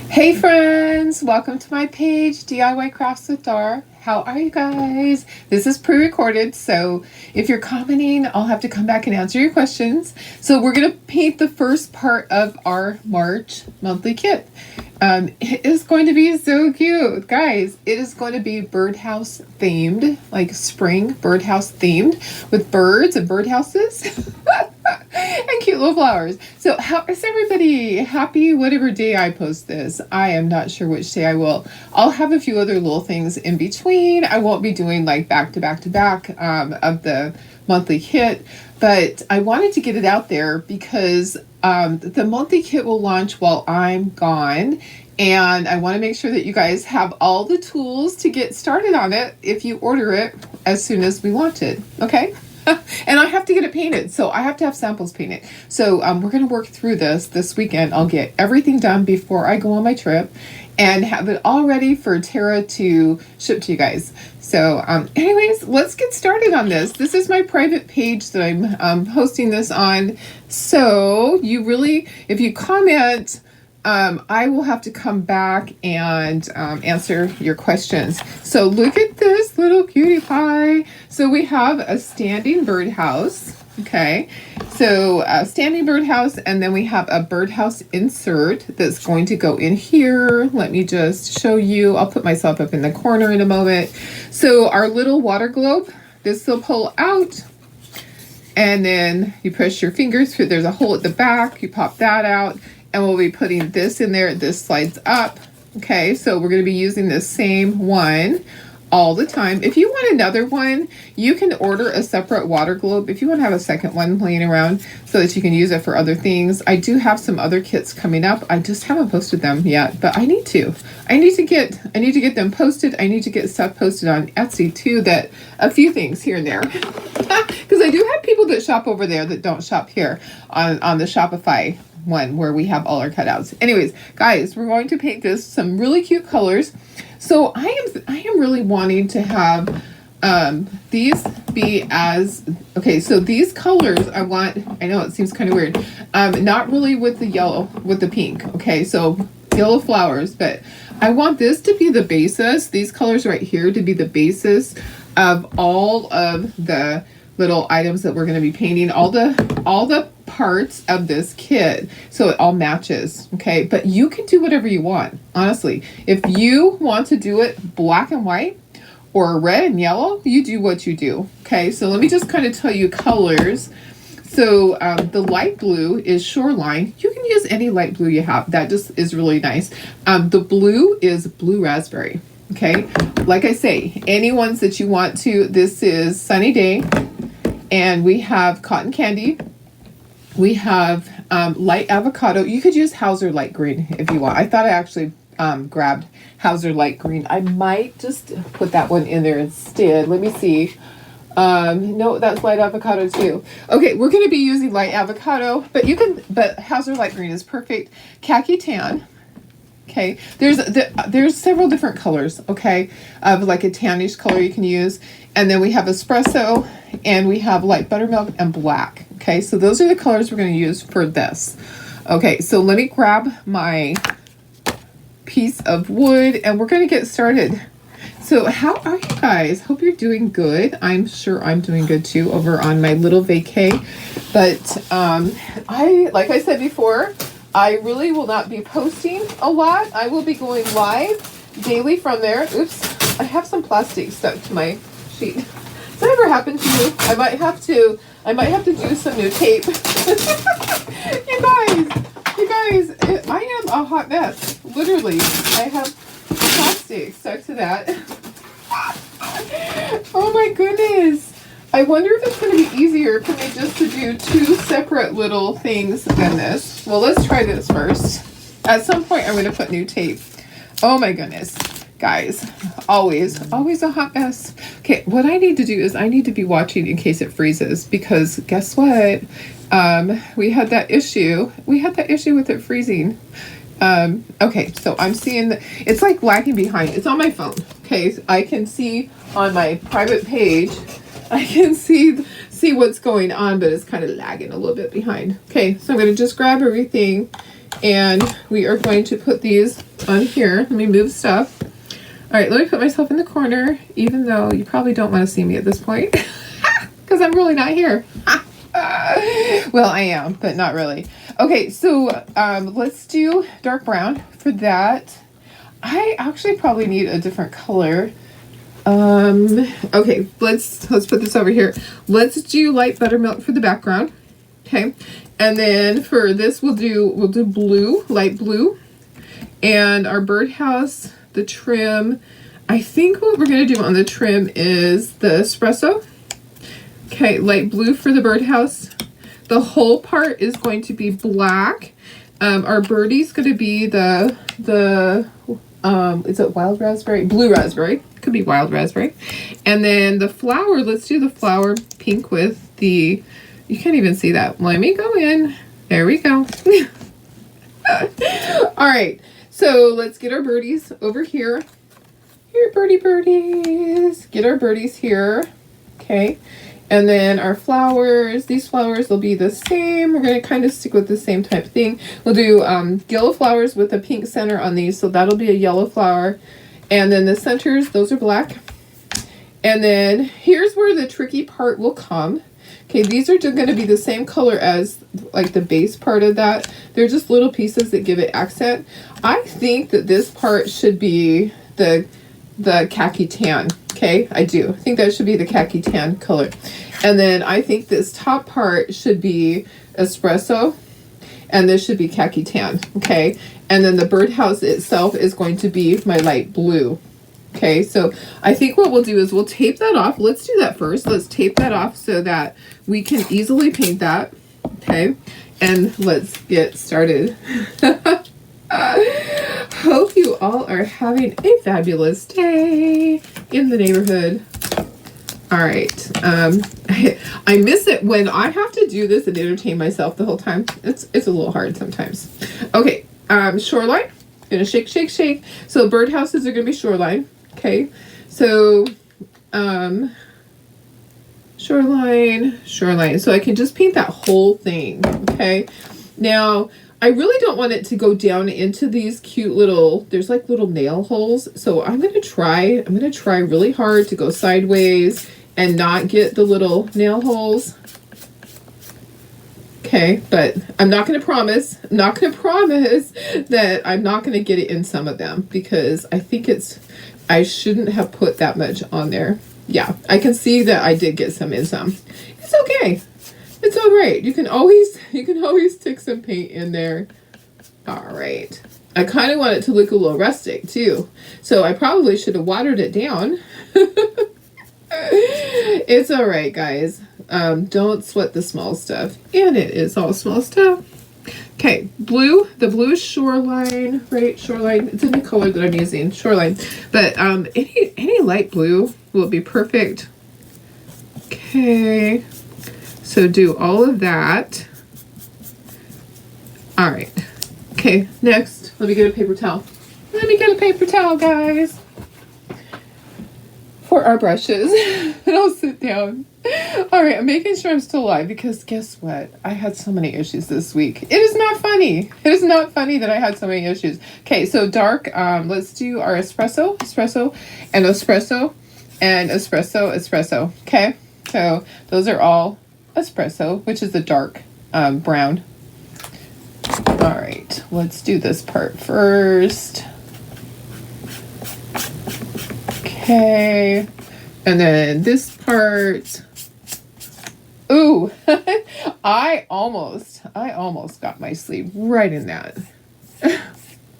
Hey friends, welcome to my page, DIY Crafts with Dar. How are you guys? This is pre-recorded, so if you're commenting, I'll have to come back and answer your questions. So we're going to paint the first part of our March monthly kit. It is going to be so cute. Guys, it is going to be birdhouse themed, like spring birdhouse themed with birds and birdhouses. And cute little flowers. So how is everybody? Happy whatever day I post this. I am not sure which day I will. I'll have a few other little things in between. I won't be doing like back to back to back of the monthly kit, but I wanted to get it out there because the monthly kit will launch while I'm gone. And I want to make sure that you guys have all the tools to get started on it if you order it as soon as we launch it. Okay? And I have to get it painted, so I have to have samples painted. So we're going to work through this weekend. I'll get everything done before I go on my trip and have it all ready for Tara to ship to you guys. So anyways, let's get started on this. This is my private page that I'm hosting this on. So you really, if you comment, I will have to come back and answer your questions. So look at this little cutie pie. So we have a standing birdhouse. Okay, so a standing birdhouse, and then we have a birdhouse insert that's going to go in here. Let me just show you. I'll put myself up in the corner in a moment. So our little water globe, this will pull out. And then you push your fingers through. There's a hole at the back. You pop that out. And we'll be putting this in there. This slides up. Okay, so we're going to be using the same one all the time. If you want another one, you can order a separate water globe if you want to have a second one laying around so that you can use it for other things. I do have some other kits coming up. I just haven't posted them yet, but I need to. I need to get them posted. I need to get stuff posted on Etsy too, that a few things here and there. Because I do have people that shop over there that don't shop here on the Shopify one where we have all our cutouts. Anyways, guys, we're going to paint this some really cute colors. So I am really wanting to have these be as okay. So these colors I know it seems kind of weird, not really with the yellow, with the pink. Okay, so yellow flowers, but I want this to be the basis. These colors right here to be the basis of all of the little items that we're going to be painting, all the parts of this kit, so it all matches. Okay, but you can do whatever you want, honestly. If you want to do it black and white or red and yellow, you do what you do. Okay, so let me just kind of tell you colors. So the light blue is Shoreline. You can use any light blue you have. That just is really nice. The blue is Blue Raspberry. Okay, like I say, any ones that you want to. This is Sunny Day. And we have Cotton Candy. We have Light Avocado. You could use Hauser Light Green if you want. I thought I actually grabbed Hauser Light Green. I might just put that one in there instead. Let me see. No, that's Light Avocado too. Okay, we're going to be using Light Avocado, but Hauser Light Green is perfect. Khaki Tan. Okay, there's several different colors, okay, of like a tannish color you can use. And then we have espresso, and we have light buttermilk and black. Okay, so those are the colors we're going to use for this. Okay, so let me grab my piece of wood, and we're going to get started. So how are you guys? Hope you're doing good. I'm sure I'm doing good too over on my little vacay. But like I said before, I really will not be posting a lot. I will be going live daily from there. Oops, I have some plastic stuck to my sheet. Has that ever happened to you? I might have to do some new tape. you guys, I am a hot mess. Literally, I have plastic stuck to that. Oh my goodness. I wonder if it's going to be easier for me just to do two separate little things than this. Well, let's try this first. At some point, I'm going to put new tape. Oh my goodness. Guys, always a hot mess. Okay, what I need to do is I need to be watching in case it freezes, because guess what? We had that issue. With it freezing. Okay, so I'm seeing that it's like lagging behind. It's on my phone. Okay, so I can see on my private page. I can see what's going on, but it's kind of lagging a little bit behind. Okay, so I'm going to just grab everything And we are going to put these on here. Let me move stuff. All right, let me put myself in the corner, even though you probably don't want to see me at this point because I'm really not here. Well, I am, but not really. Okay, so let's do dark brown for that. I actually probably need a different color. Okay, let's put this over here. Let's do light buttermilk for the background. Okay, and then for this we'll do blue, light blue, and our birdhouse, the trim. I think what we're gonna do on the trim is the espresso. Okay, light blue for the birdhouse. The whole part is going to be black. Our birdie's gonna be the is it wild raspberry? Blue raspberry. Could be wild raspberry. And then the flower, let's do the flower pink with the, you can't even see that. Let me go in. There we go. All right. So let's get our birdies over here. Here, birdies. Get our birdies here. Okay. And then our flowers, these flowers will be the same. We're going to kind of stick with the same type of thing. We'll do yellow flowers with a pink center on these. So that'll be a yellow flower. And then the centers, those are black. And then here's where the tricky part will come. Okay, these are going to be the same color as like the base part of that. They're just little pieces that give it accent. I think that this part should be the khaki tan. Okay, I do. I think that should be the khaki tan color. And then I think this top part should be espresso. And this should be khaki tan. Okay, and then the birdhouse itself is going to be my light blue. Okay, so I think what we'll do is we'll tape that off. Let's do that first. Let's tape that off so that we can easily paint that. Okay, and let's get started. Hope you all are having a fabulous day in the neighborhood. All right. I miss it when I have to do this and entertain myself the whole time. It's a little hard sometimes. Okay. Shoreline. Gonna shake, shake, shake. So birdhouses are gonna be shoreline. Okay. So shoreline. So I can just paint that whole thing. Okay. Now I really don't want it to go down into these cute little, there's like little nail holes. So I'm going to try really hard to go sideways and not get the little nail holes. Okay, but I'm not going to promise that I'm not going to get it in some of them because I think I shouldn't have put that much on there. Yeah, I can see that I did get some in some. It's okay. It's all right. You can always stick some paint in there. All right. I kind of want it to look a little rustic too. So I probably should have watered it down. It's all right, guys. Don't sweat the small stuff. And it is all small stuff. Okay, blue. The blue is shoreline, right? Shoreline. It's in the color that I'm using, shoreline. But any light blue will be perfect. Okay. So do all of that. All right. Okay, next, let me get a paper towel. Let me get a paper towel, guys, for our brushes. And I'll sit down. All right, I'm making sure I'm still alive because guess what? I had so many issues this week. It is not funny. It is not funny that I had so many issues. Okay, so dark, let's do our espresso, and espresso, and espresso. Okay, so those are all espresso, which is the dark brown. All right, let's do this part first. Okay, and then this part. Ooh, I almost got my sleeve right in that.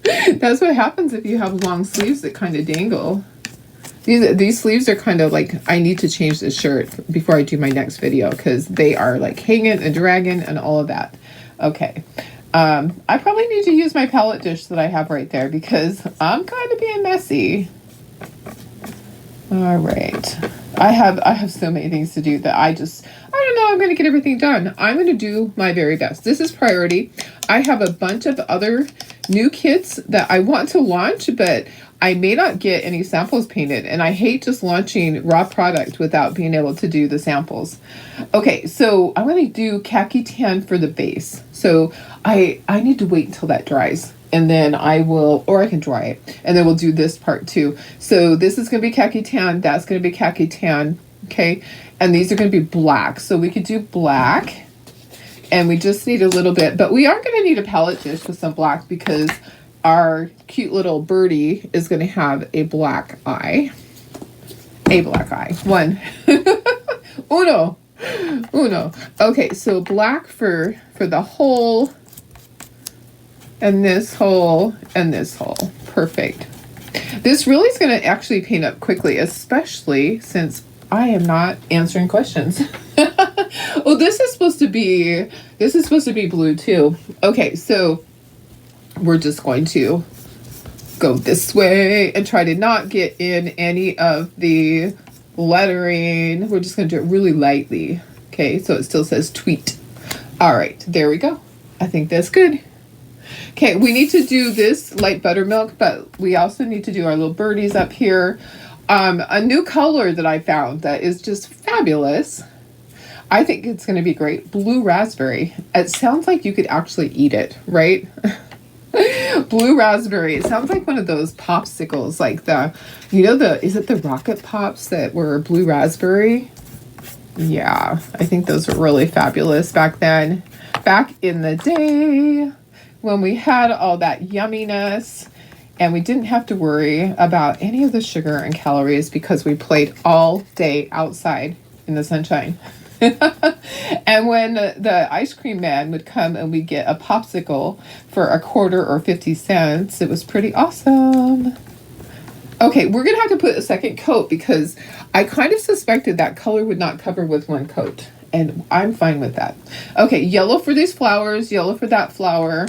That's what happens if you have long sleeves that kind of dangle. These sleeves are kind of like, I need to change this shirt before I do my next video because they are like hanging and dragging and all of that. Okay. I probably need to use my palette dish that I have right there because I'm kind of being messy. All right. I have so many things to do that I don't know, I'm going to get everything done. I'm going to do my very best. This is priority. I have a bunch of other new kits that I want to launch, but I may not get any samples painted, and I hate just launching raw product without being able to do the samples. Okay, so I'm going to do khaki tan for the base. So I need to wait until that dries, and then I will, or I can dry it, and then we'll do this part too. So this is going to be khaki tan, that's going to be khaki tan, okay? And these are going to be black. So we could do black, and we just need a little bit, but we are going to need a palette dish with some black because our cute little birdie is going to have a black eye. A black eye. One. Uno. Okay, so black for the hole, and this hole, and this hole. Perfect. This really is going to actually paint up quickly, especially since I am not answering questions. Oh, this is supposed to be blue too. Okay, so we're just going to go this way and try to not get in any of the lettering. We're just going to do it really lightly. Okay, so it still says tweet. All right, there we go. I think that's good. Okay, we need to do this light buttermilk, but we also need to do our little birdies up here. A new color that I found that is just fabulous. I think it's going to be great. Blue raspberry. It sounds like you could actually eat it, right? Blue raspberry. It sounds like one of those popsicles, like is it the Rocket Pops that were blue raspberry? Yeah, I think those were really fabulous back then. Back in the day when we had all that yumminess and we didn't have to worry about any of the sugar and calories because we played all day outside in the sunshine. And when the ice cream man would come and we'd get a popsicle for a quarter or 50 cents, it was pretty awesome. Okay, we're going to have to put a second coat because I kind of suspected that color would not cover with one coat. And I'm fine with that. Okay, yellow for these flowers, yellow for that flower.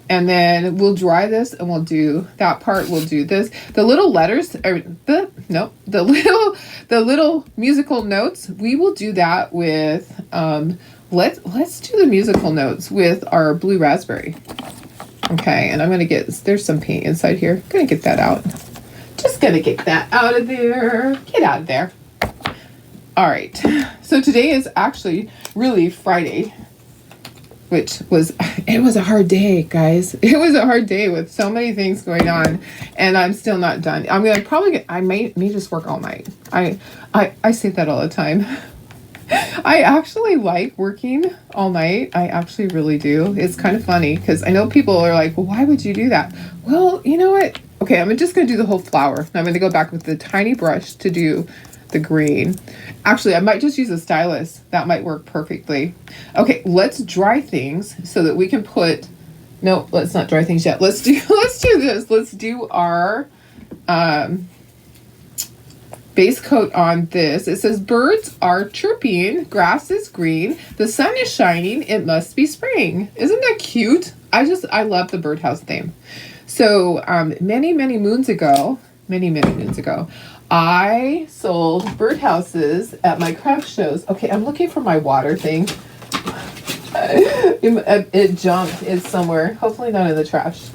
And then we'll dry this and we'll do that part. We'll do this. The little letters, the little musical notes, we will do that with, let's do the musical notes with our blue raspberry. Okay, and I'm going to there's some paint inside here. I'm going to get that out. Just going to get that out of there. Get out of there. All right. So today is actually really Friday, it was a hard day, guys. It was a hard day with so many things going on, and I'm still not done. I'm gonna I may just work all night. I say that all the time. I actually like working all night. I actually really do. It's kind of funny because I know people are like, well, why would you do that? Well, you know what? Okay, I'm just gonna do the whole flower. I'm gonna go back with the tiny brush to do the green. Actually, I might just use a stylus. That might work perfectly. Okay, let's dry things so that we can put, no, let's not dry things yet. Let's do this. Let's do our base coat on this. It says birds are chirping, grass is green, the sun is shining, it must be spring. Isn't that cute? I love the birdhouse theme. So many moons ago, I sold birdhouses at my craft shows. Okay, I'm looking for my water thing. It jumped. It's somewhere. Hopefully not in the trash.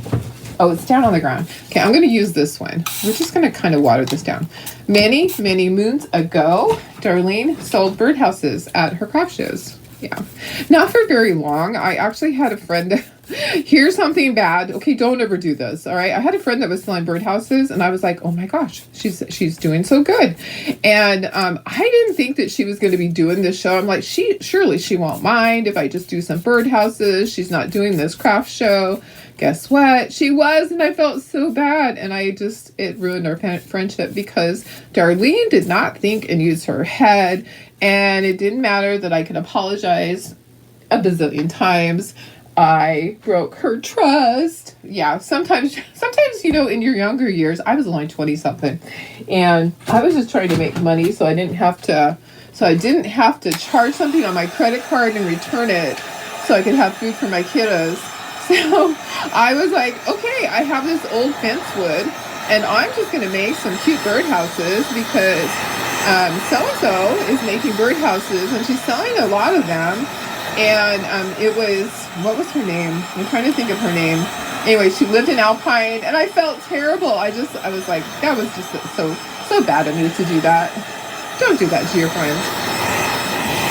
Oh, it's down on the ground. Okay, I'm going to use this one. We're just going to kind of water this down. Many moons ago, Darlene sold birdhouses at her craft shows. Yeah. Not for very long. I actually had a friend. Here's something bad. Okay, don't ever do this. All right. I had a friend that was selling birdhouses, and I was like, oh my gosh, she's doing so good. And I didn't think that she was going to be doing this show. I'm like, surely she won't mind if I just do some birdhouses. She's not doing this craft show. Guess what? She was, and I felt so bad. And it ruined our friendship because Darlene did not think and use her head. And it didn't matter that I could apologize a bazillion times. I broke her trust. Yeah, sometimes, in your younger years, I was only 20 something, and I was just trying to make money so I didn't have to charge something on my credit card and return it so I could have food for my kiddos. So I was like, okay, I have this old fence wood, and I'm just going to make some cute birdhouses because so-and-so is making birdhouses, and she's selling a lot of them. And it was, what was her name? I'm trying to think of her name. Anyway, she lived in Alpine, and I felt terrible. I was like, that was just so bad of me to do that. Don't do that to your friends.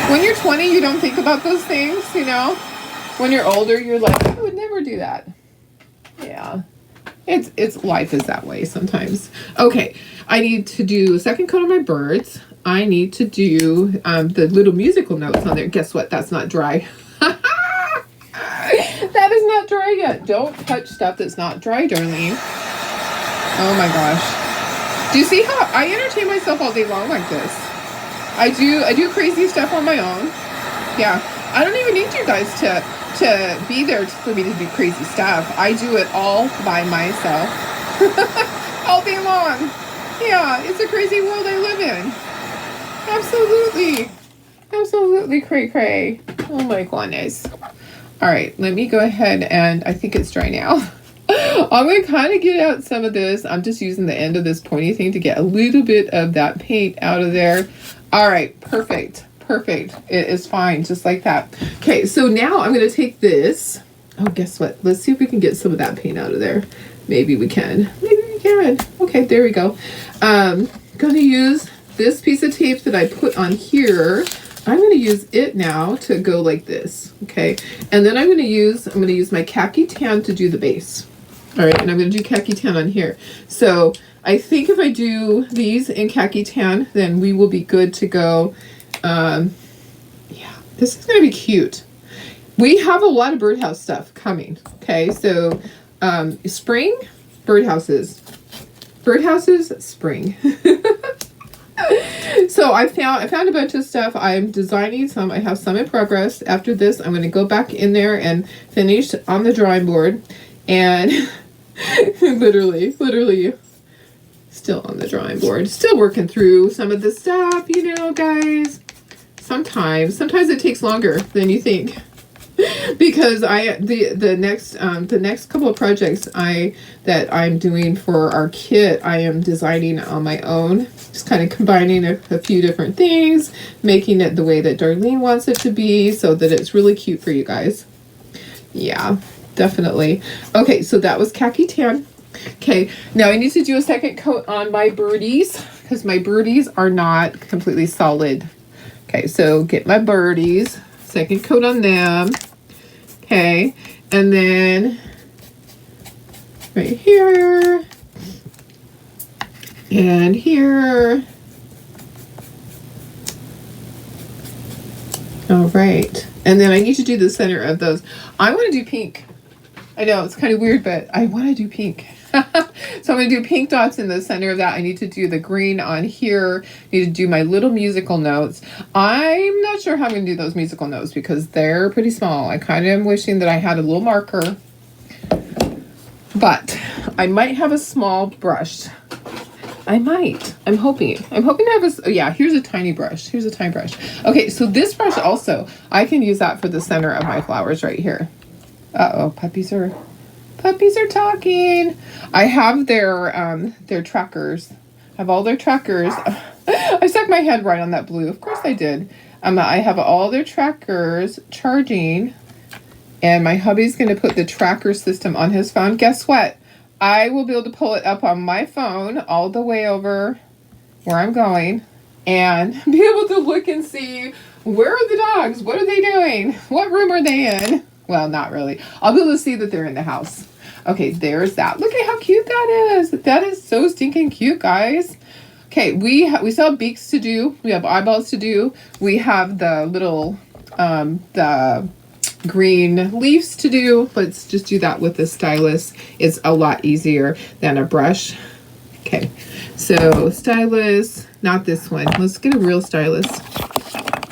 When you're 20, you don't think about those things, you know? When you're older, you're like, I would never do that. Yeah. It's life is that way sometimes. Okay, I need to do a second coat on my birds. I need to do the little musical notes on there. Guess what? That's not dry. That is not dry yet. Don't touch stuff that's not dry, darling. Oh my gosh. Do you see how I entertain myself all day long like this? I do crazy stuff on my own. Yeah. I don't even need you guys to be there for me to do crazy stuff. I do it all by myself. All day long. Yeah, it's a crazy world I live in. Absolutely. Absolutely cray. Oh my goodness. All right, let me go ahead and I think it's dry now. I'm going to kind of get out some of this. I'm just using the end of this pointy thing to get a little bit of that paint out of there. All right, perfect. It is fine, just like that. Okay, so now I'm going to take this. Oh, guess what? Let's see if we can get some of that paint out of there. Maybe we can. Okay, there we go. Going to use this piece of tape that I put on here. I'm going to use it now to go like this, okay? And then I'm going to use my khaki tan to do the base. All right, and I'm going to do khaki tan on here. So I think if I do these in khaki tan, then we will be good to go. Yeah, this is going to be cute. We have a lot of birdhouse stuff coming, okay? So spring, birdhouses, spring. So I found a bunch of stuff. I'm designing some. I have some in progress. After this, I'm going to go back in there and finish on the drawing board. And literally still on the drawing board. Still working through some of the stuff, you know, guys. Sometimes it takes longer than you think. Because the next couple of projects that I'm doing for our kit, I am designing on my own, just kind of combining a few different things, making it the way that Darlene wants it to be, so that it's really cute for you guys. Yeah, definitely. Okay, so that was khaki tan. Okay, now I need to do a second coat on my birdies because my birdies are not completely solid. Okay, so get my birdies. Second coat on them. Okay, and then right here and here. All right, and then I need to do the center of those. I want to do pink. I know it's kind of weird, but I want to do pink. So I'm going to do pink dots in the center of that. I need to do the green on here. I need to do my little musical notes. I'm not sure how I'm going to do those musical notes because they're pretty small. I kind of am wishing that I had a little marker. But I might have a small brush. I might. I'm hoping to have a... Yeah, here's a tiny brush. Okay, so this brush also, I can use that for the center of my flowers right here. Uh-oh, puppies are talking. I have their trackers. I have all their trackers. I stuck my head right on that blue. Of course I did. I have all their trackers charging, and my hubby's going to put the tracker system on his phone. Guess what? I will be able to pull it up on my phone all the way over where I'm going and be able to look and see, where are the dogs? What are they doing? What room are they in? Well, not really. I'll be able to see that they're in the house. Okay, there's that. Look at how cute that is. That is so stinking cute, guys. Okay, we still have beaks to do. We have eyeballs to do. We have the little, the green leaves to do. Let's just do that with the stylus. It's a lot easier than a brush. Okay, so stylus, not this one. Let's get a real stylus.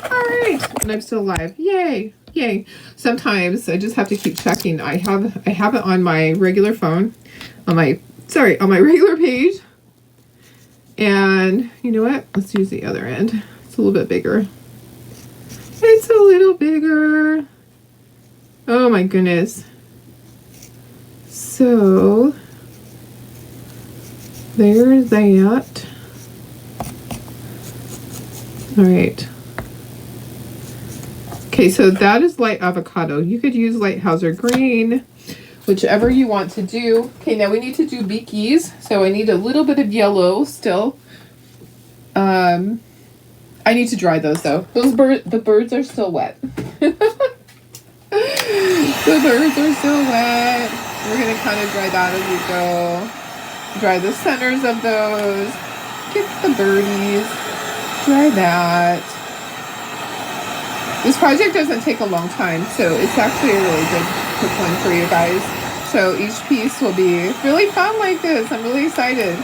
All right, and I'm still alive. Yay. Sometimes I just have to keep checking. I have it on my regular phone, on my regular page. And you know what? Let's use the other end. It's a little bit bigger. Oh my goodness. So there's that. All right. Okay, so that is light avocado. You could use light Hauser green, whichever you want to do. Okay, now we need to do beakies. So I need a little bit of yellow still. I need to dry those though. The birds are still wet. The birds are still wet. We're gonna kind of dry that as we go. Dry the centers of those. Get the birdies. Dry that. This project doesn't take a long time, so it's actually a really good quick one for you guys. So each piece will be really fun like this. I'm really excited.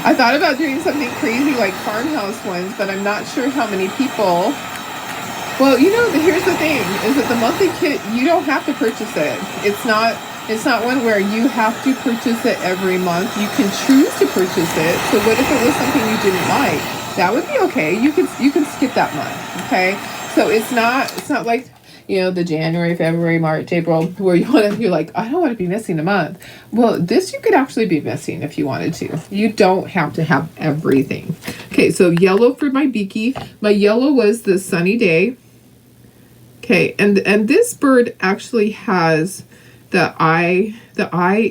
I thought about doing something crazy like farmhouse ones, but I'm not sure how many people. Well, you know, here's the thing, is that the monthly kit, you don't have to purchase it. It's not one where you have to purchase it every month. You can choose to purchase it. So what if it was something you didn't like? That would be okay. You can skip that month, okay? So it's not like, you know, the January, February, March, April, where you're like, I don't want to be missing a month. Well, this you could actually be missing if you wanted to. You don't have to have everything. Okay, so yellow for my beaky. My yellow was the Sunny Day. Okay, and this bird actually has the eye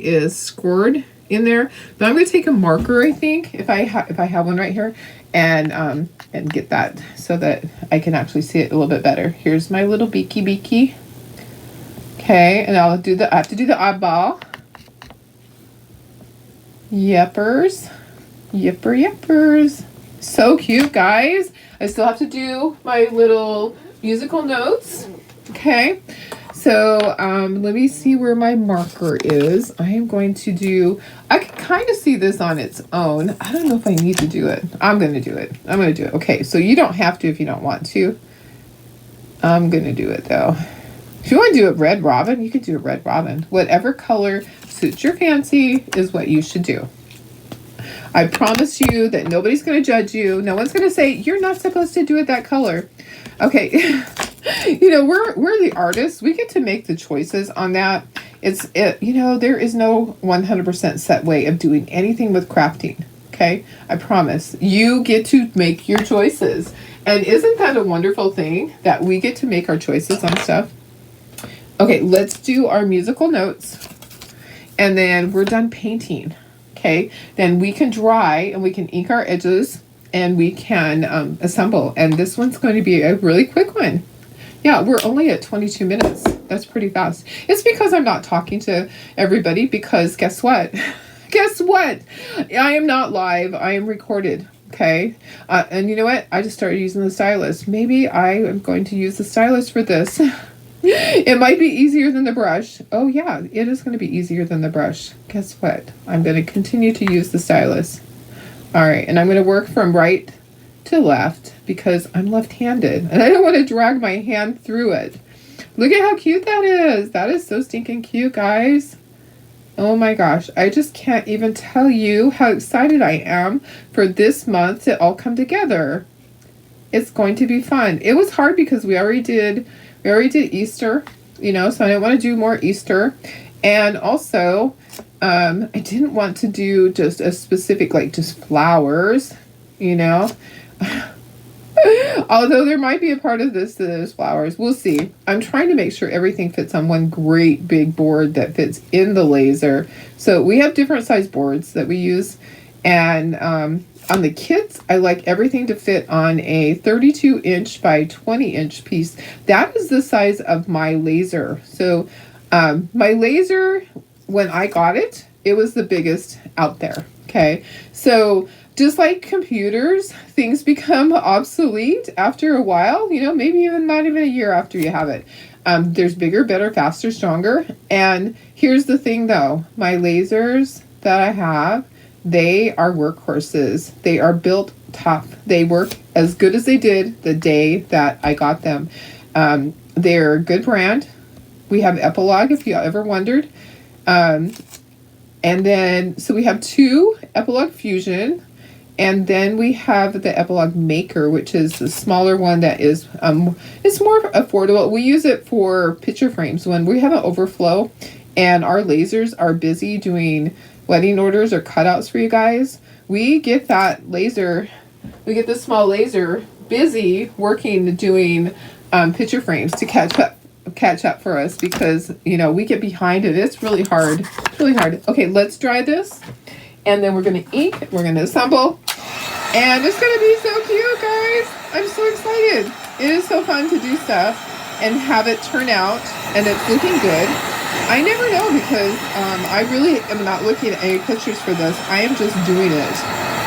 is scored in there. But I'm going to take a marker, I think, if I have one right here, and get that so that I can actually see it a little bit better. Here's my little beaky. Okay, and I have to do the eyeball. Yippers. So cute, guys. I still have to do my little musical notes. Okay. So let me see where my marker is. I am going to do, I can kind of see this on its own. I don't know if I need to do it. I'm going to do it. Okay, so you don't have to if you don't want to. I'm going to do it though. If you want to do it red robin, you could do a red robin. Whatever color suits your fancy is what you should do. I promise you that nobody's going to judge you. No one's going to say, you're not supposed to do it that color. Okay. You know, we're the artists. We get to make the choices on that. You know, there is no 100% set way of doing anything with crafting. Okay. I promise you get to make your choices. And isn't that a wonderful thing that we get to make our choices on stuff? Okay. Let's do our musical notes and then we're done painting. Okay. Then we can dry and we can ink our edges and we can assemble. And this one's going to be a really quick one. Yeah, we're only at 22 minutes. That's pretty fast. It's because I'm not talking to everybody because guess what? Guess what? I am not live. I am recorded. Okay. And you know what? I just started using the stylus. Maybe I am going to use the stylus for this. It might be easier than the brush. Oh yeah, it is going to be easier than the brush. Guess what? I'm going to continue to use the stylus. All right. And I'm going to work from right to left because I'm left-handed and I don't want to drag my hand through it. Look at how cute that is. That is so stinking cute, guys. Oh my gosh. I just can't even tell you how excited I am for this month to all come together. It's going to be fun. It was hard because we already did Easter, you know, so I didn't want to do more Easter. And also, I didn't want to do just a specific, like just flowers, you know. Although there might be a part of this that is flowers. We'll see. I'm trying to make sure everything fits on one great big board that fits in the laser. So we have different size boards that we use. And on the kits, I like everything to fit on a 32-inch by 20-inch piece. That is the size of my laser. So my laser, when I got it, it was the biggest out there. Okay. So just like computers, things become obsolete after a while, you know, maybe even not even a year after you have it. There's bigger, better, faster, stronger. And here's the thing though, my lasers that I have, they are workhorses. They are built tough. They work as good as they did the day that I got them. They're a good brand. We have Epilog, if you ever wondered. And then, so we have two Epilog Fusion. And then we have the Epilog Maker, which is the smaller one that is, it's more affordable. We use it for picture frames when we have an overflow and our lasers are busy doing wedding orders or cutouts for you guys. We get that laser, we get this small laser busy working, doing picture frames to catch up catch up for us because, you know, we get behind it. It's really hard. It's really hard. Okay, let's dry this. And then we're going to ink. We're going to assemble. And it's going to be so cute, guys. I'm so excited. It is so fun to do stuff and have it turn out. And it's looking good. I never know because I really am not looking at any pictures for this. I am just doing it.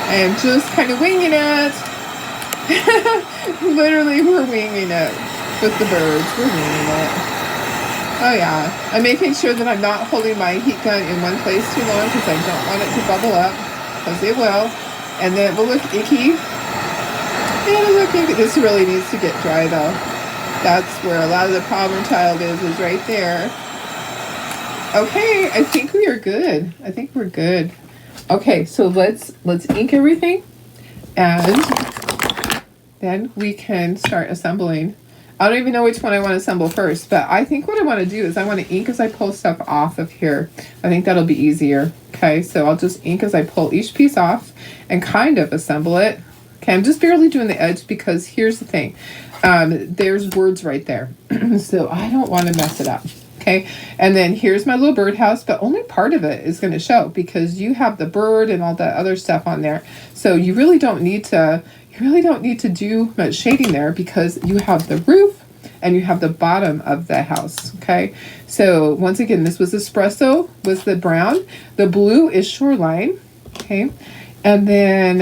I am just kind of winging it. Literally, we're winging it with the birds. We're winging it. Oh yeah. I'm making sure that I'm not holding my heat gun in one place too long because I don't want it to bubble up, because it will. And then it will look icky. It'll look icky. This really needs to get dry though. That's where a lot of the problem child is right there. Okay, I think we are good. I think we're good. Okay, so let's ink everything, and then we can start assembling. I don't even know which one I want to assemble first, but I think what I want to do is I want to ink as I pull stuff off of here. I think that'll be easier. Okay, so I'll just ink as I pull each piece off and kind of assemble it. Okay, I'm just barely doing the edge because here's the thing. There's words right there. So I don't want to mess it up. Okay, and then here's my little birdhouse, but only part of it is going to show because you have the bird and all the other stuff on there. So you really don't need to do much shading there because you have the roof and you have the bottom of the house. Okay, so once again, this was espresso, was the brown. The blue is shoreline. Okay, and then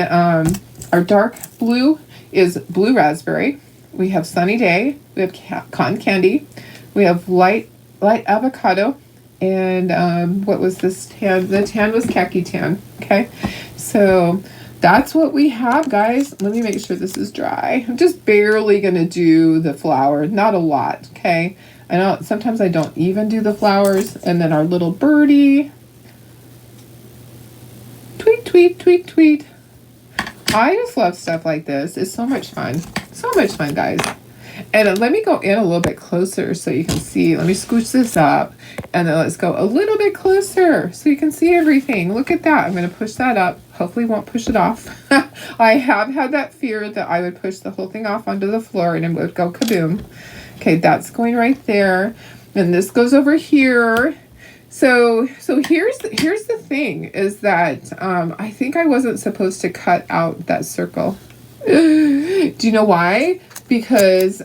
our dark blue is blue raspberry. We have sunny day. We have cotton candy. We have light avocado, and what was this tan? The tan was khaki tan. Okay, so that's what we have, guys. Let me make sure this is dry. I'm just barely gonna do the flower, not a lot. Okay, I know sometimes I don't even do the flowers. And then our little birdie, tweet tweet tweet tweet. I just love stuff like this. It's so much fun. So much fun, guys. And let me go in a little bit closer so you can see. Let me scooch this up. And then let's go a little bit closer so you can see everything. Look at that. I'm going to push that up. Hopefully won't push it off. I have had that fear that I would push the whole thing off onto the floor and it would go kaboom. Okay, that's going right there. And this goes over here. So here's the thing is that I think I wasn't supposed to cut out that circle. Do you know why? Because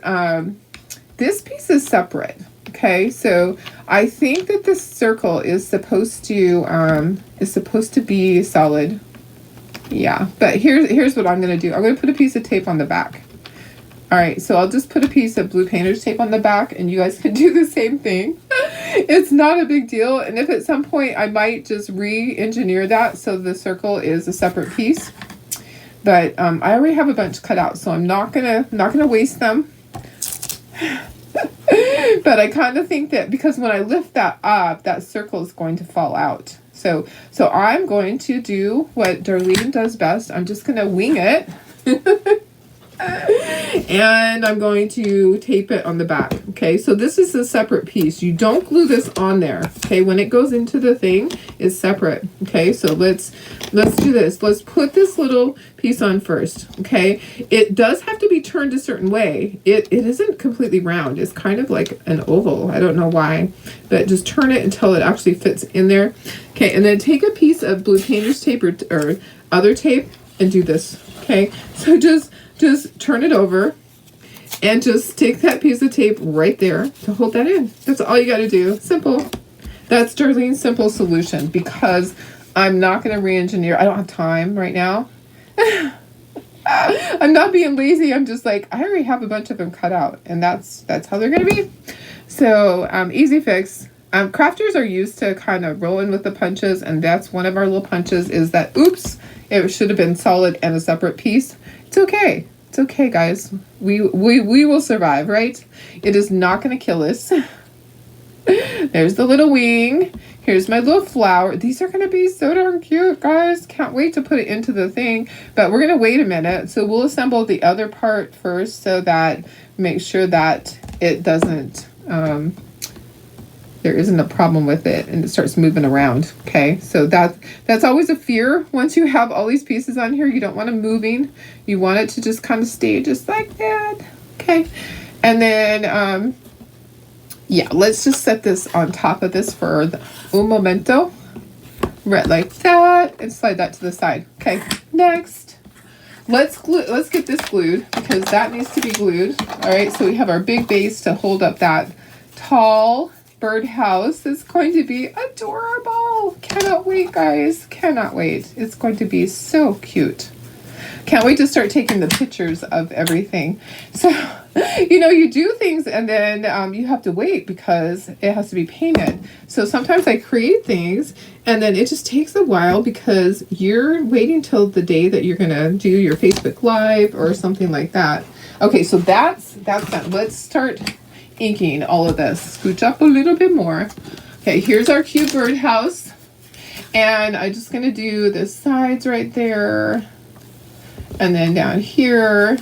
this piece is separate. Okay, so I think that this circle is supposed to be solid. Yeah, but here's what I'm going to do. I'm going to put a piece of tape on the back. All right, so I'll just put a piece of blue painter's tape on the back and you guys can do the same thing. It's not a big deal. And if at some point I might just re-engineer that so the circle is a separate piece. But I already have a bunch cut out, so I'm not gonna waste them. But I kind of think that because when I lift that up, that circle is going to fall out. So I'm going to do what Darlene does best. I'm just gonna wing it. And I'm going to tape it on the back. Okay, so this is a separate piece. You don't glue this on there. Okay, when it goes into the thing, it's separate. Okay, so let's do this. Let's put this little piece on first. Okay, it does have to be turned a certain way. It isn't completely round. It's kind of like an oval. I don't know why, but just turn it until it actually fits in there. Okay, and then take a piece of blue painter's tape or other tape and do this. Okay, so just turn it over and just stick that piece of tape right there to hold that in. That's all you got to do. Simple. That's Darlene's simple solution because I'm not going to re-engineer. I don't have time right now. I'm not being lazy. I'm just like, I already have a bunch of them cut out and that's how they're going to be. So easy fix. Crafters are used to kind of roll in with the punches, and that's one of our little punches is that, oops, it should have been solid and a separate piece. It's okay. It's okay, guys. We will survive, right? It is not going to kill us. There's the little wing. Here's my little flower. These are going to be so darn cute, guys. Can't wait to put it into the thing. But we're going to wait a minute. So we'll assemble the other part first so that make sure that it doesn't... there isn't a problem with it and it starts moving around. Okay, so that's always a fear. Once you have all these pieces on here, you don't want them moving. You want it to just kind of stay just like that. Okay, and then Yeah, let's just set this on top of this for un momento. Right, like that, and slide that to the side. Okay, next. Let's get this glued because that needs to be glued. All right, so we have our big base to hold up that tall birdhouse. It's going to be adorable. Cannot wait, guys. Cannot wait. It's going to be so cute. Can't wait to start taking the pictures of everything. So, you know, you do things and then you have to wait because it has to be painted. So sometimes I create things and then it just takes a while because you're waiting till the day that you're going to do your Facebook Live or something like that. Okay, so that's done. Let's start inking all of this. Scooch up a little bit more. Okay, here's our cute birdhouse. And I'm just going to do the sides right there. And then down here,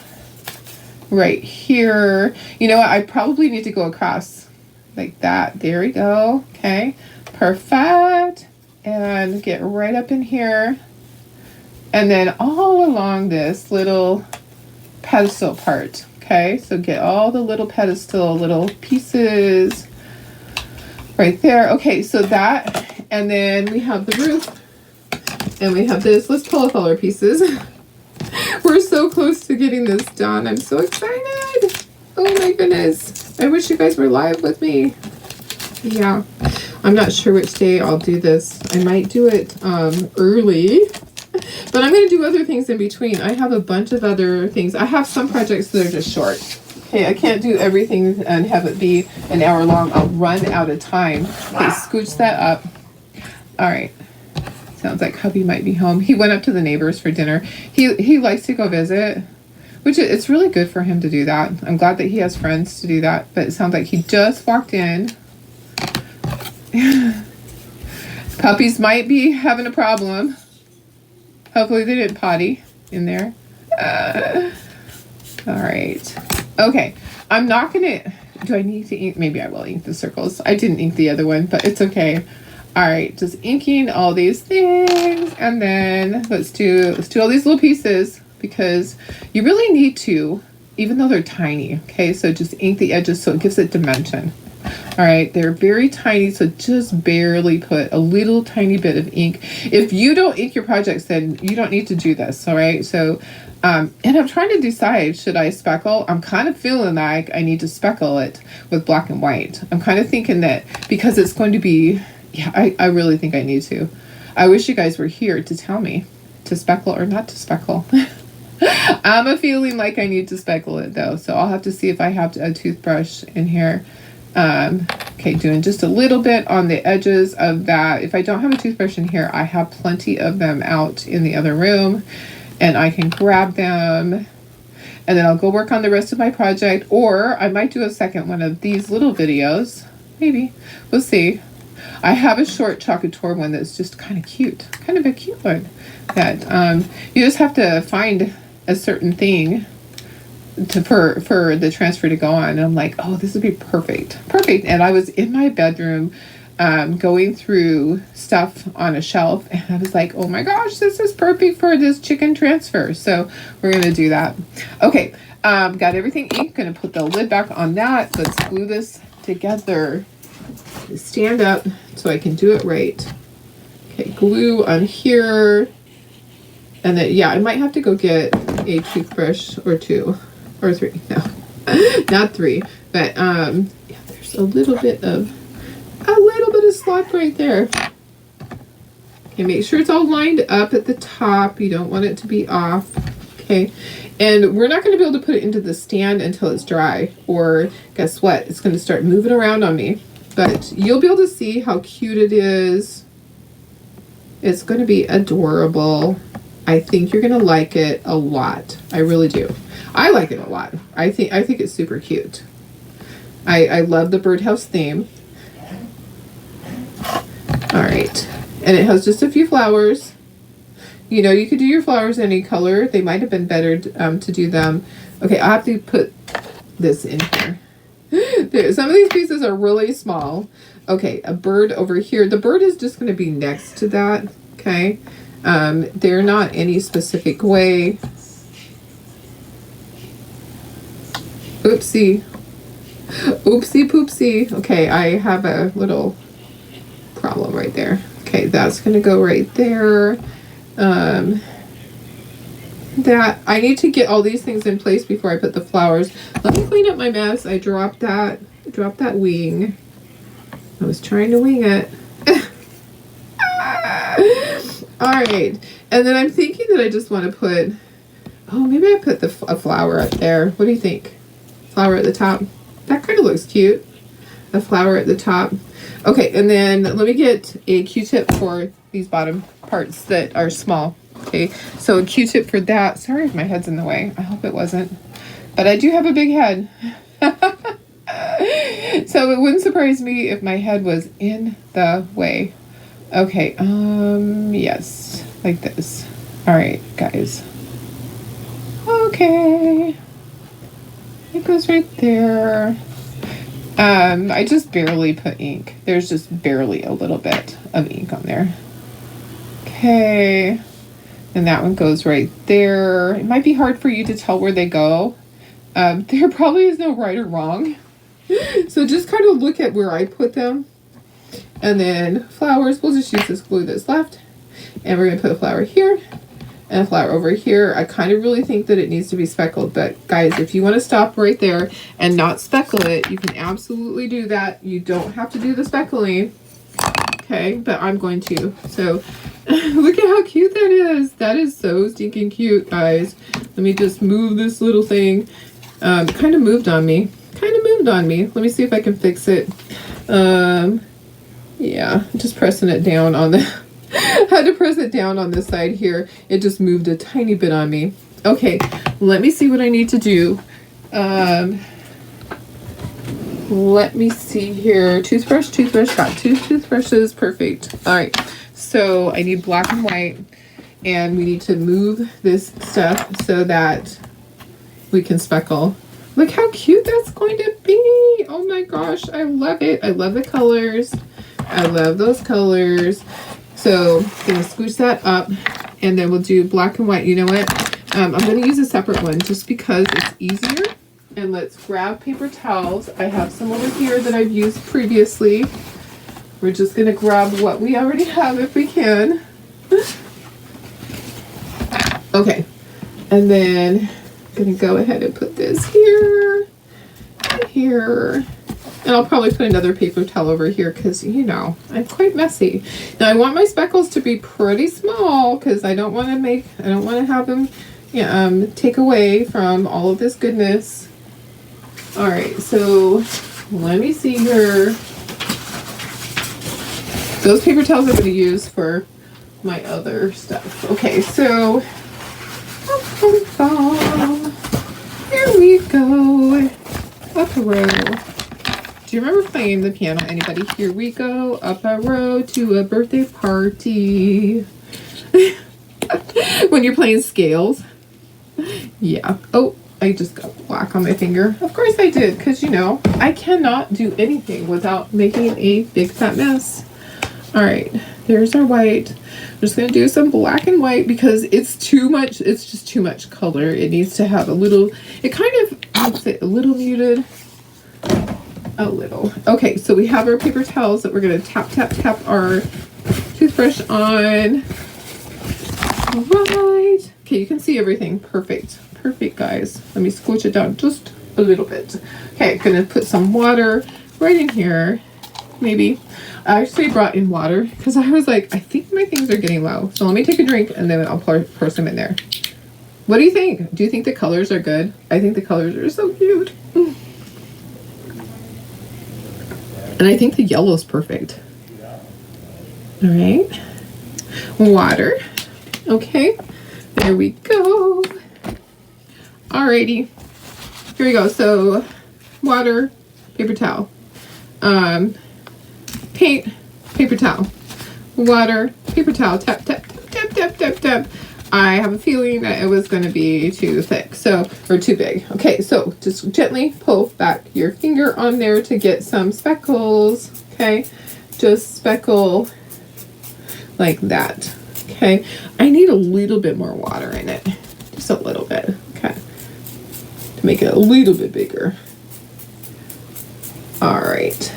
right here. You know what? I probably need to go across like that. There we go. Okay, perfect. And get right up in here. And then all along this little pedestal part. Okay, so get all the little pedestal, little pieces right there. Okay, so that, and then we have the roof. And we have this. Let's pull off all our pieces. We're so close to getting this done. I'm so excited. Oh my goodness. I wish you guys were live with me. Yeah. I'm not sure which day I'll do this. I might do it early. But I'm going to do other things in between. I have a bunch of other things. I have some projects that are just short. Okay, I can't do everything and have it be an hour long. I'll run out of time. Okay, scooch that up. All right. Sounds like hubby might be home. He went up to the neighbors for dinner. He likes to go visit, which it's really good for him to do that. I'm glad that he has friends to do that, but it sounds like he just walked in. Puppies might be having a problem. Hopefully they didn't potty in there. All right. Okay. I'm not going to... Do I need to ink? Maybe I will ink the circles. I didn't ink the other one, but it's okay. All right, just inking all these things, and then let's do all these little pieces because you really need to, even though they're tiny. Okay, so just ink the edges so it gives it dimension. All right, they're very tiny, so just barely put a little tiny bit of ink. If you don't ink your projects, then you don't need to do this. All right, so and I'm trying to decide, should I speckle? I'm kind of feeling like I need to speckle it with black and white. I'm kind of thinking that because it's going to be. Yeah, I really think I need to. I wish you guys were here to tell me to speckle or not to speckle. I'm a feeling like I need to speckle it though, so I'll have to see if I have a toothbrush in here. Okay, doing just a little bit on the edges of that. If I don't have a toothbrush in here, I have plenty of them out in the other room, and I can grab them. And then I'll go work on the rest of my project, or I might do a second one of these little videos. Maybe. We'll see. I have a short chocolate tour one that's just kind of cute. Kind of a cute one. That you just have to find a certain thing for the transfer to go on. And I'm like, oh, this would be perfect. Perfect. And I was in my bedroom going through stuff on a shelf. And I was like, oh my gosh, this is perfect for this chicken transfer. So we're going to do that. Okay. Got everything inked. Going to put the lid back on that. Let's glue this together. Stand up so I can do it right. Okay, glue on here. And then, yeah, I might have to go get a toothbrush or two or three. No, not three. But, yeah, there's a little bit of slack right there. Okay, make sure it's all lined up at the top. You don't want it to be off. Okay, and we're not going to be able to put it into the stand until it's dry, or guess what? It's going to start moving around on me. But you'll be able to see how cute it is. It's going to be adorable. I think you're going to like it a lot. I really do. I like it a lot. I think it's super cute. I love the birdhouse theme. All right. And it has just a few flowers. You know, you could do your flowers any color. They might have been better to do them. Okay, I have to put this in here. Some of these pieces are really small. Okay, a bird over here. The bird is just going to be next to that. Okay. They're not any specific way. Oopsie. Oopsie poopsie. Okay, I have a little problem right there. Okay, that's gonna go right there. That I need to get all these things in place before I put the flowers. Let me clean up my mess. I dropped that wing. I was trying to wing it. All right, and then I'm thinking that I just want to put, oh, maybe I put a flower up there. What do you think? Flower at the top. That kind of looks cute. A flower at the top. Okay, and then let me get a Q-tip for these bottom parts that are small. Okay, so a Q-tip for that. Sorry if my head's in the way. I hope it wasn't. But I do have a big head. So it wouldn't surprise me if my head was in the way. Okay, yes, like this. All right, guys. Okay. It goes right there. I just barely put ink. There's just barely a little bit of ink on there. Okay. And that one goes right there. It might be hard for you to tell where they go. There probably is no right or wrong. So just kind of look at where I put them. And then flowers, we'll just use this glue that's left. And we're going to put a flower here and a flower over here. I kind of really think that it needs to be speckled. But guys, if you want to stop right there and not speckle it, you can absolutely do that. You don't have to do the speckling. Okay, but I'm going to. So look at how cute that is. That is so stinking cute, guys. Let me just move this little thing. Kind of moved on me. Let me see if I can fix it. Yeah, just pressing it down on the had to press it down on this side here. It just moved a tiny bit on me. Okay, let me see what I need to do. Let me see here. Toothbrush, got two toothbrushes, perfect. All right, so I need black and white, and we need to move this stuff so that we can speckle. Look how cute that's going to be. Oh my gosh, I love it. I love the colors. I love those colors. So I'm gonna scooch that up, and then we'll do black and white. You know what? I'm gonna use a separate one just because it's easier. And let's grab paper towels. I have some over here that I've used previously. We're just gonna grab what we already have if we can. Okay, and then I'm gonna go ahead and put this here and here. And I'll probably put another paper towel over here because, you know, I'm quite messy. Now, I want my speckles to be pretty small because I don't want to have them take away from all of this goodness. All right, so let me see here. Those paper towels I'm going to use for my other stuff. Okay, so here we go. Up a row. Do you remember playing the piano? Anybody? Here we go. Up a row to a birthday party. When you're playing scales. Yeah. Oh, I just got black on my finger. Of course I did, because, you know, I cannot do anything without making a big fat mess. All right. There's our white. I'm just going to do some black and white because it's too much. It's just too much color. It needs to have a little, it kind of, let's say, a little muted. A little. Okay, so we have our paper towels that we're going to tap, tap, tap our toothbrush on. All right. Okay, you can see everything. Perfect. Perfect, guys. Let me squish it down just a little bit. Okay, I'm going to put some water right in here. Maybe. I actually brought in water because I was like, I think my things are getting low. So let me take a drink and then I'll pour some in there. What do you think? Do you think the colors are good? I think the colors are so cute. And I think the yellow is perfect. All right. Water. Okay. There we go. Alrighty. Here we go. So, water, paper towel. Paint, paper towel. Water, paper towel. Tap, tap, tap, tap, tap, tap. I have a feeling that it was going to be too thick, or too big. Okay, so just gently pull back your finger on there to get some speckles. Okay, just speckle like that. Okay, I need a little bit more water in it, just a little bit. Okay, to make it a little bit bigger. right.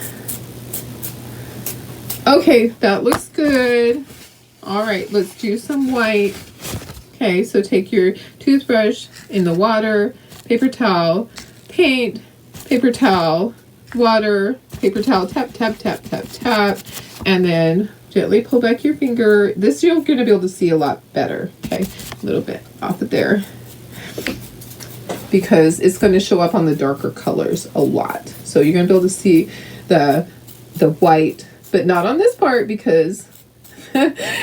Okay, that looks good. All right, let's do some white. Okay, so take your toothbrush in the water, paper towel, paint, paper towel, water, paper towel, tap, tap, tap, tap, tap, and then gently pull back your finger. This you're going to be able to see a lot better. Okay, a little bit off of there, because it's going to show up on the darker colors a lot. So you're going to be able to see the white, but not on this part, because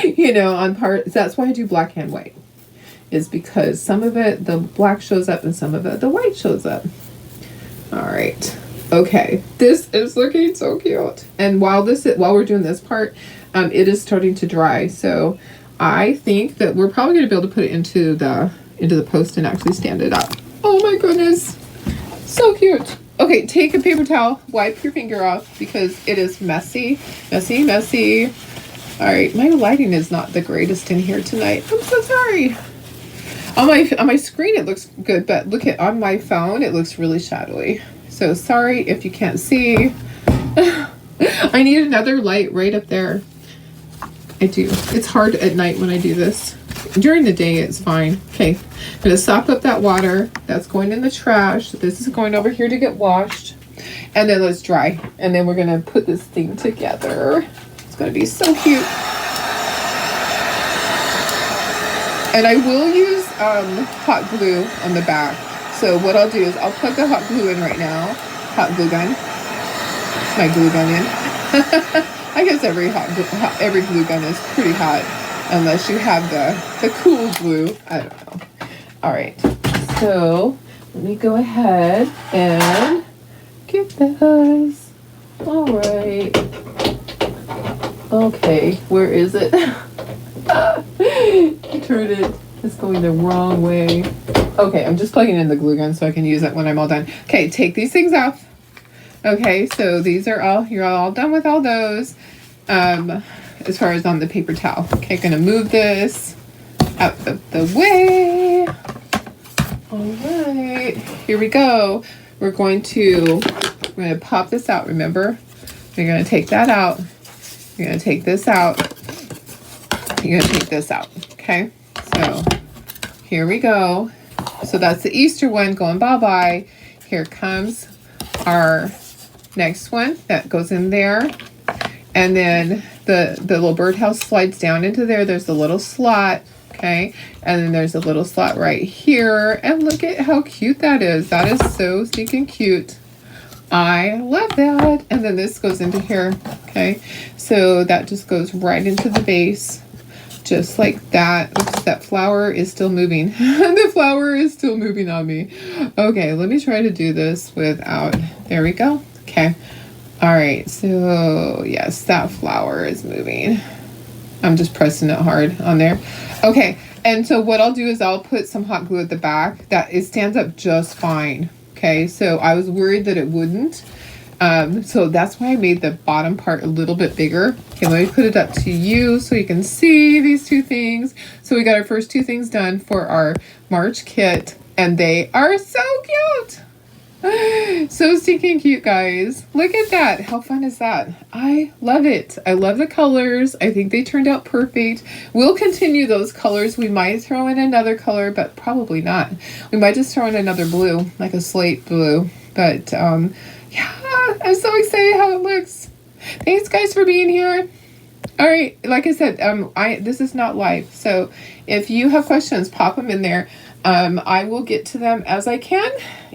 you know, on part, that's why I do black and white, is because some of it the black shows up and some of it the white shows up. All right, okay, this is looking so cute. And while we're doing this part, it is starting to dry, so I think that we're probably going to be able to put it into the post and actually stand it up. Oh my goodness, so cute. Okay, take a paper towel, wipe your finger off, because it is messy, messy, messy. All right, my lighting is not the greatest in here tonight. I'm so sorry. On my screen it looks good, but look at on my phone it looks really shadowy. So sorry if you can't see. I need another light right up there. I do. It's hard at night when I do this. During the day it's fine. Okay, I'm gonna sop up that water. That's going in the trash. This is going over here to get washed. And then let's dry. And then we're gonna put this thing together. It's gonna be so cute. And I will use hot glue on the back. So what I'll do is I'll plug the hot glue in right now. Hot glue gun. My glue gun in. I guess every glue gun is pretty hot, unless you have the cool glue. I don't know. All right. So let me go ahead and get this. All right. Okay, where is it? I turned it. It's going the wrong way. Okay, I'm just plugging in the glue gun so I can use it when I'm all done. Okay, take these things off. Okay, so these are all, you're all done with all those. As far as on the paper towel. Okay, gonna move this out of the way. All right, here we go. We're gonna pop this out, remember? We're gonna take that out. You're gonna take this out. You're gonna take this out, okay? So here we go. So that's the Easter one going bye-bye. Here comes our next one that goes in there. And then the little birdhouse slides down into there. There's a little slot, okay? And then there's a little slot right here. And look at how cute that is. That is so stinking cute. I love that. And then this goes into here, okay? So that just goes right into the base, just like that. Oops, that flower is still moving. The flower is still moving on me. Okay, let me try to do this without, there we go. Okay. All right, so yes, that flower is moving. I'm just pressing it hard on there. Okay, and so what I'll do is I'll put some hot glue at the back. That it stands up just fine. Okay, so I was worried that it wouldn't. So that's why I made the bottom part a little bit bigger. Okay, let me put it up to you so you can see these two things. So we got our first two things done for our March kit, and they are so cute. So stinking cute, guys. Look at that. How fun is that? I love it. I love the colors. I think they turned out perfect. We'll continue those colors. We might throw in another color, but probably not. We might just throw in another blue, like a slate blue. But yeah, I'm so excited how it looks. Thanks, guys, for being here. All right, like I said, this is not live, so if you have questions, pop them in there. I will get to them as I can,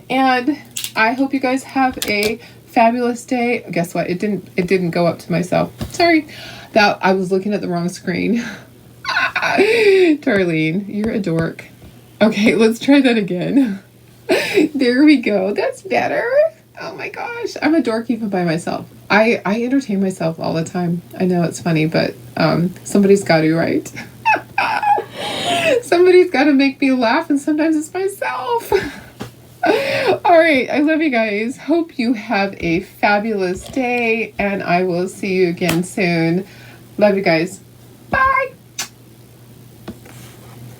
and I hope you guys have a fabulous day. Guess what? It didn't go up to myself. Sorry, that I was looking at the wrong screen. Darlene, you're a dork. Okay, let's try that again. There we go. That's better. Oh my gosh, I'm a dork even by myself. I entertain myself all the time. I know it's funny, but somebody's got to, right? Somebody's got to make me laugh, and sometimes it's myself. All right, I love you guys. Hope you have a fabulous day, and I will see you again soon. Love you guys.